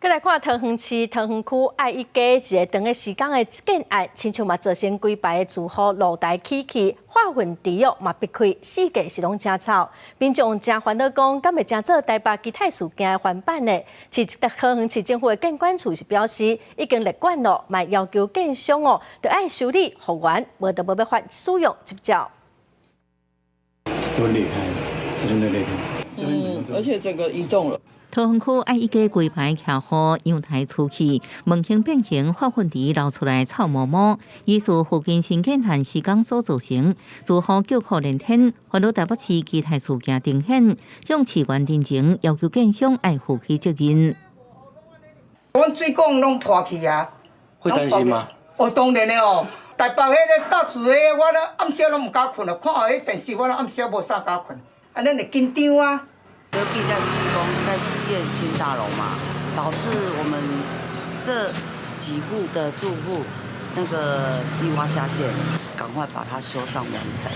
再来看桃园市桃园区爱一街一个长的时间的建案，亲像嘛造成规排的住户露台起气，化粪池嘛逼开，四界是拢真臭。民众真烦恼讲，敢会真做台北其他事件的翻版呢？桃园市政府的建管处是表示，已经立管了，嘛要求建商哦，要爱修理复原，无得要发使用执照。都裂开，真的裂开。而且整个移动了。桃园区爱一家柜牌徛好阳台出气，门形变形，化粪池流出来臭毛毛，疑似附近新建案施工所造成。住户叫苦连天，烦恼台北市其他事件呈现，向市员认情，要求建商爱负起责任。阮水管拢破去啊！会担心吗？哦，当然的哦。台北迄个大厝迄个，我咧暗时拢唔敢困了，看下迄电视，我咧暗时无啥敢困，安尼会紧张啊。隔壁在施工，在建新大楼嘛，导致我们这几户的住户那个低洼下陷，赶快把它修缮完成。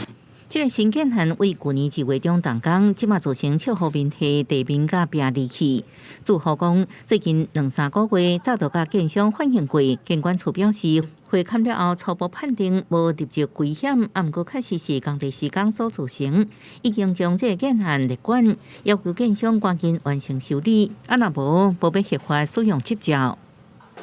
这个新建案为去年1月中动工，即马造成笑好面体地面甲壁离去。住户讲，最近2-3个月早就甲建商反映过，建管处表示，会勘了后初步判定无立即危险，毋过确实是工地施工所造成，已经将这个建案列管，要求建商赶紧完成修理，若无要核发使用执照。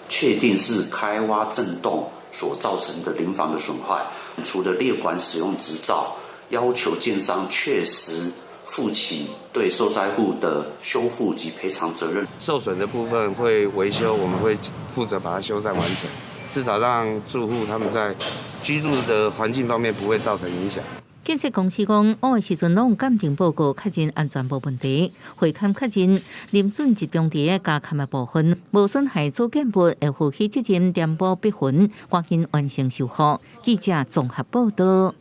确定是开挖震动所造成的邻房的损坏，除了列管使用执照，要求建商确实负起对受灾户的修复及赔偿责任。受损的部分会维修，我们会负责把它修缮完成，至少让住户他们在居住的环境方面不会造成影响。建设公司讲，挖的时阵拢有鉴定报告，确认安全无问题。会勘确认林损集中伫加勘的部分，无损害主建物，会负起责任填补逼痕，赶紧完成修复。记者综合报道。